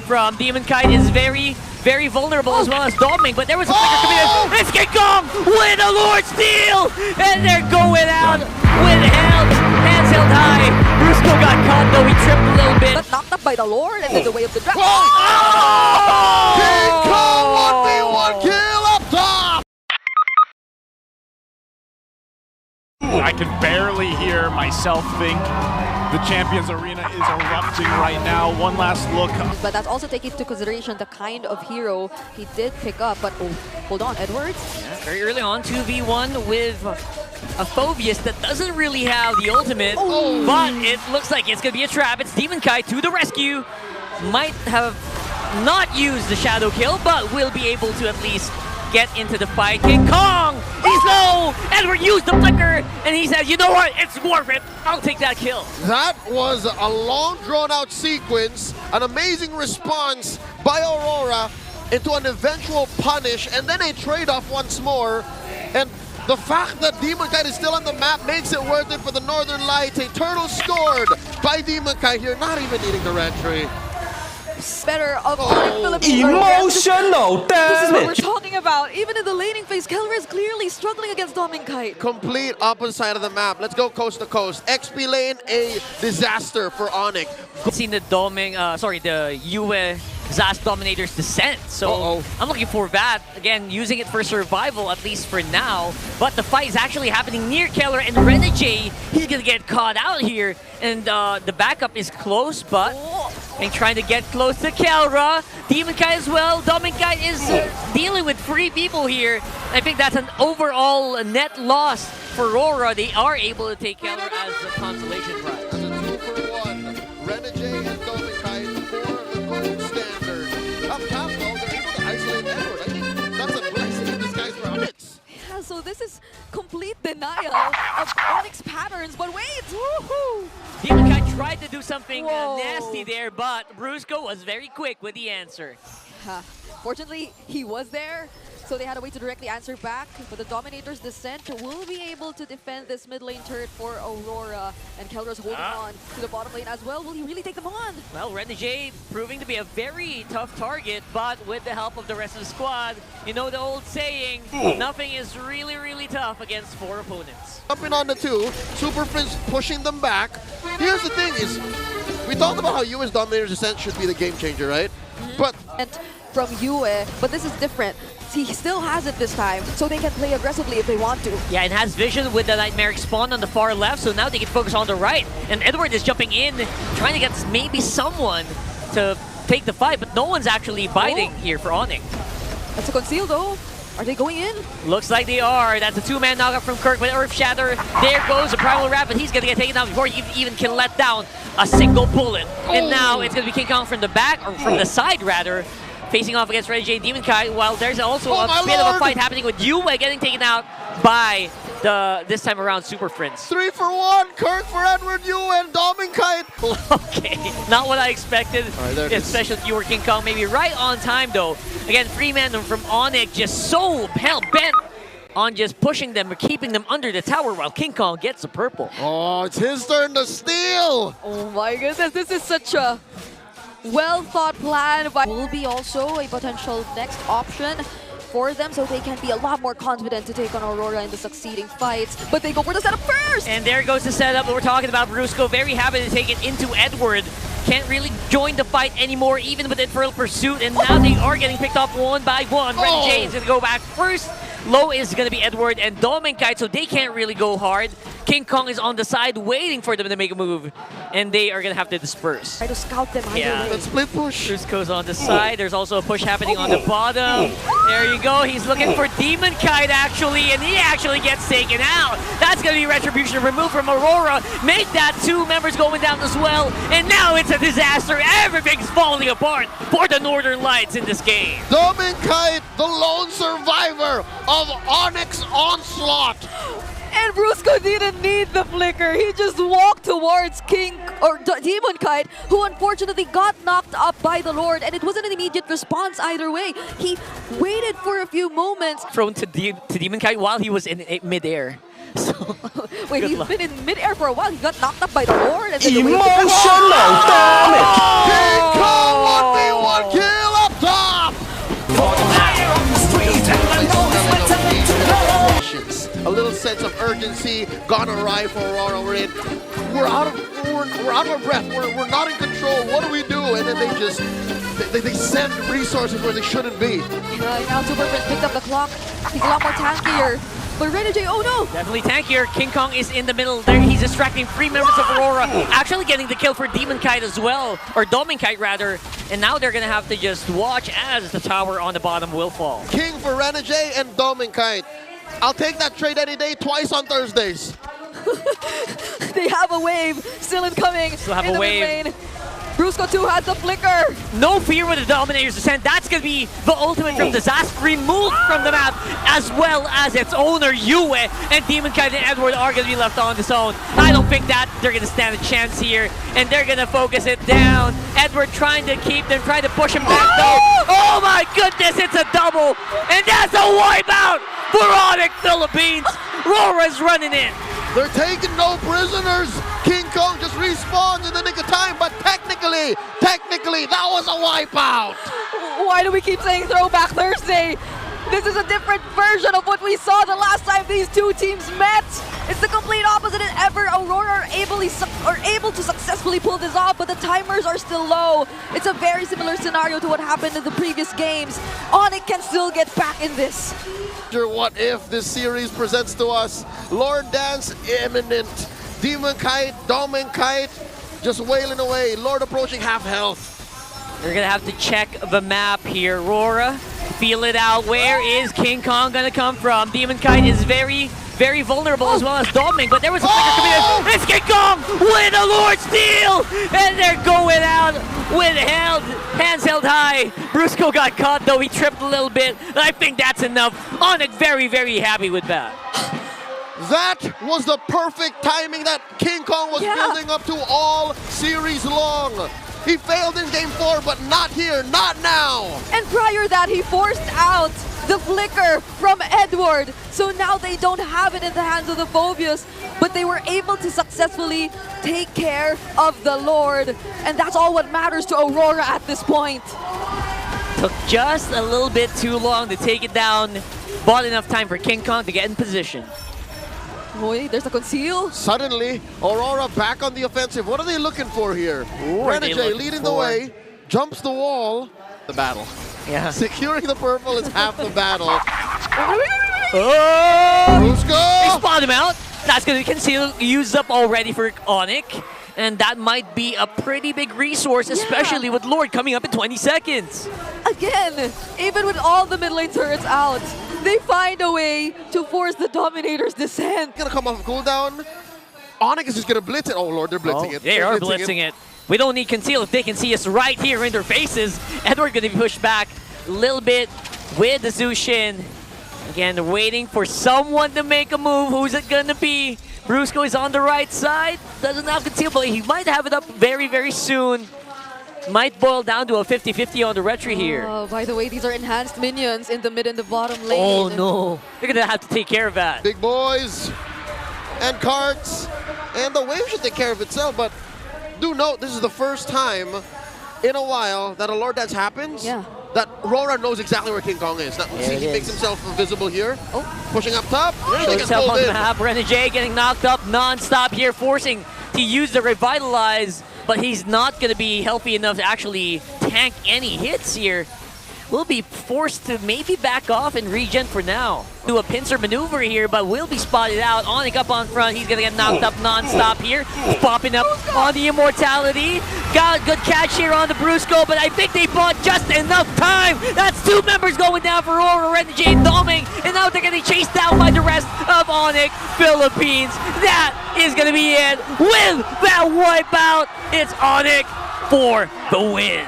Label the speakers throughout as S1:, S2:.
S1: from Demon Kite is very vulnerable as well as Doming, but there was a flicker committed. It's King Kong with a Lord Steal! And they're going out with hands held high. Brusco got caught though, he tripped a little bit.
S2: But knocked up by the Lord and then the way of the dragon.
S3: King Kong 1v1 kill up top!
S4: I can barely hear myself think. The Champions Arena is erupting right now. One last look.
S2: But that's also taking into consideration the kind of hero he did pick up. But oh, hold on, Edwards.
S1: Yeah, very early on, 2v1 with a Phobius that doesn't really have the ultimate, but it looks like it's going to be a trap. It's Demon Kite to the rescue. Might have not used the shadow kill, but will be able to at least get into the fight. King Kong, he's low! Edward used the flicker, and he said, you know what, it's worth it. I'll take that kill.
S3: That was a long drawn-out sequence, an amazing response by Aurora into an eventual punish, and then a trade-off once more. And the fact that Demon Kite is still on the map makes it worth it for the Northern Lights. A turtle scored by Demon Kite here, not even needing the entry.
S2: Better of Philippines.
S5: Emotional
S2: This is what we're
S5: damage.
S2: talking about. Even in the laning phase, Keller is clearly struggling against Doming Kite.
S3: Complete opposite side of the map. Let's go coast to coast. XP lane, a disaster for Onic.
S1: Seen the the Yue Zas Dominator's descent, so I'm looking for that. Again, using it for survival, at least for now. But the fight is actually happening near Keller and Renegade. He's gonna get caught out here, and the backup is close, but and trying to get close to Kelra. Demon Kite as well. Doming Kite is dealing with 3 people here. I think that's an overall net loss for Aurora. They are able to take Keller as a consolation prize.
S3: That's a 2-for-1. Renegade and Doming Kite for the gold standard. Up top, though, they're able to isolate Edward. I think that's a blessing in disguise for Onyx.
S2: Yeah, so this is complete denial of Onyx patterns. But wait, woohoo!
S1: Demon Kite tried to do something nasty there, but Brusco was very quick with the answer.
S2: Fortunately, he was there, so they had a way to directly answer back. But the Dominator's descent will be able to defend this mid lane turret for Aurora. And Kelra's holding on to the bottom lane as well. Will he really take them on?
S1: Well, Renegade proving to be a very tough target, but with the help of the rest of the squad, you know the old saying, nothing is really tough against 4 opponents.
S3: Jumping on the 2, Super Prince pushing them back. Here's the thing is, we talked about how US Dominator's Descent should be the game changer, right? But
S2: And from Yue, but this is different. He still has it this time, so they can play aggressively if they want to.
S1: Yeah, and has vision with the Nightmaric Spawn on the far left, so now they can focus on the right. And Edward is jumping in, trying to get maybe someone to take the fight, but no one's actually biting here for Onic.
S2: That's a conceal though. Are they going in?
S1: Looks like they are. That's a 2-man knockout from Kirk with Earth Shatter. There goes the Primal Wrap, but he's going to get taken down before he even can let down a single bullet. And now it's going to be King Kong from the back, or from the side rather, facing off against Renegade Demon Kite, while there's also a bit of a fight happening with Yue getting taken out by this time around Super Prince.
S3: 3-for-1, Kirk for Edward, Yue, and Doming Kite.
S1: Okay, not what I expected,
S3: there it is.
S1: especially if you were King Kong. Maybe right on time though. Again, 3-man from Onic just so hell-bent on just pushing them or keeping them under the tower while King Kong gets the purple.
S3: Oh, it's his turn to steal.
S2: Oh my goodness, this is such a well-thought plan, but will be also a potential next option for them, so they can be a lot more confident to take on Aurora in the succeeding fights. But they go for the setup first!
S1: And there goes the setup that we're talking about. Brusco very happy to take it into Edward. Can't really join the fight anymore, even with Infernal Pursuit, and now they are getting picked off one by one. Renegade is going to go back first. Low is going to be Edward and Doming Kite, so they can't really go hard. King Kong is on the side waiting for them to make a move, and they are going to have to disperse.
S2: Try to scout them either
S1: Yeah.
S2: way.
S3: Let's split push.
S1: Brusco's on the side. There's also a push happening on the bottom. There you go. He's looking for Demon Kite, actually, and he actually gets taken out. That's going to be Retribution removed from Aurora. Make that 2 members going down as well, and now it's a disaster. Everything's falling apart for the Northern Lights in this game.
S3: Doming Kite, the lone survivor of Onyx Onslaught.
S2: And Brusco didn't need the flicker. He just walked towards Demon Kite, who unfortunately got knocked up by the Lord, and it wasn't an immediate response either way. He waited for a few moments.
S1: Thrown to Demon Kite while he was in midair. So,
S2: Wait, he's been in midair for a while. He got knocked up by the Lord. And then
S5: Emotional damage.
S3: King Kong 1v1 sense of urgency gone awry for Aurora. We're out of breath. We're not in control. What do we do? And then they send resources where they shouldn't be.
S2: Now Super Prince picked up the clock. He's a lot more tankier. But Renegade, oh no!
S1: Definitely tankier. King Kong is in the middle there. He's distracting 3 members of Aurora. Actually getting the kill for Demon Kite as well. Or Domin Kite rather. And now they're going to have to just watch as the tower on the bottom will fall.
S3: King for Renegade and Domin Kite. I'll take that trade any day, twice on Thursdays.
S2: They have a wave still incoming.
S1: Still have
S2: in
S1: a
S2: the
S1: wave.
S2: mid lane. Brusco 2 has the flicker.
S1: No fear with the Dominator's Descent. That's going to be the ultimate from Disaster, removed from the map, as well as its owner, Yue. And Demon Kite and Edward are going to be left on his own. I don't think that they're going to stand a chance here, and they're going to focus it down. Edward trying to keep them, trying to push him back, though. Oh my goodness, it's a double. And that's a wipeout for Onic Philippines. Rora's running in.
S3: They're taking no prisoners. King Kong just respawns in the nick of time, but technically, that was a wipeout.
S2: Why do we keep saying Throwback Thursday? This is a different version of what we saw the last time these two teams met. It's the complete opposite than ever. Aurora are able to successfully pull this off, but the timers are still low. It's a very similar scenario to what happened in the previous games. Onic can still get back in this.
S3: What if this series presents to us Lord Dance imminent. Demon Kite, Domin Kite just wailing away. Lord approaching half health.
S1: They're going to have to check the map here. Aurora, feel it out. Where is King Kong going to come from? Demon Kite is very, very vulnerable as well as Domin, but there was a flicker coming in. It's King Kong with a Lord Steal! And they're going out with hands held high. Brusco got caught though. He tripped a little bit. I think that's enough. Onic very, very happy with that.
S3: That was the perfect timing that King Kong was building up to all series long. He failed in game 4, but not here, not now.
S2: And prior that, he forced out the flicker from Edward. So now they don't have it in the hands of the Phobias, but they were able to successfully take care of the Lord. And that's all what matters to Aurora at this point.
S1: Took just a little bit too long to take it down. Bought enough time for King Kong to get in position.
S2: Boy, there's a conceal.
S3: Suddenly, Aurora back on the offensive. What are they looking for here? Renegade leading the way, jumps the wall. The battle.
S1: Yeah.
S3: Securing the purple is half the battle.
S1: Oh!
S3: Brusco!
S1: They spot him out. That's going to be concealed, used up already for Onic. And that might be a pretty big resource, especially with Lord coming up in 20 seconds.
S2: Again, even with all the mid lane turrets out, they find a way to force the Dominator's descent.
S3: Gonna come off of cooldown. Onic is just gonna blitz it. Oh Lord, they're blitzing it.
S1: They are blitzing it. We don't need conceal if they can see us right here in their faces. Edward gonna be pushed back a little bit with the Zushin. Again, they're waiting for someone to make a move. Who's it gonna be? Brusco is on the right side. Doesn't have conceal, but he might have it up very, very soon. Might boil down to a 50-50 on the retry here.
S2: Oh, by the way, these are enhanced minions in the mid and the bottom lane.
S1: Oh no, they're gonna have to take care of that.
S3: Big boys and carts, and the wave should take care of itself, but do note this is the first time in a while that a Lord Dance happens.
S2: Yeah.
S3: That Aurora knows exactly where King Kong is. Now, see, he makes himself visible here. Oh, pushing up top. Really
S1: Shows
S3: gets
S1: himself
S3: pulled
S1: on
S3: in.
S1: the map. Renegade getting knocked up non-stop here, forcing to use the Revitalize, but he's not going to be healthy enough to actually tank any hits here. Will be forced to maybe back off and regen for now. Do a pincer maneuver here, but will be spotted out. Onic up on front. He's going to get knocked up non-stop here. Popping up on the Immortality. Got a good catch here on the Brusco, but I think they bought just enough time. That's 2 members going down for Aurora, Renegade, Doming, and now they're getting chased down by the rest of Onic Philippines. That is going to be it. With that wipeout, it's Onic for the win.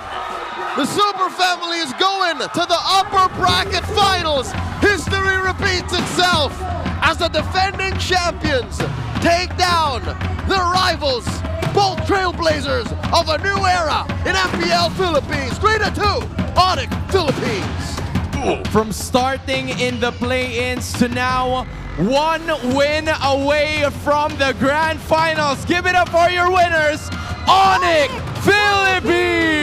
S3: The Super Family is going to the upper bracket finals. History repeats itself as the defending champions take down their rivals, both trailblazers of a new era in MPL Philippines. 3-2, Onic Philippines.
S5: From starting in the play-ins to now, 1 win away from the grand finals. Give it up for your winners, Onic Philippines!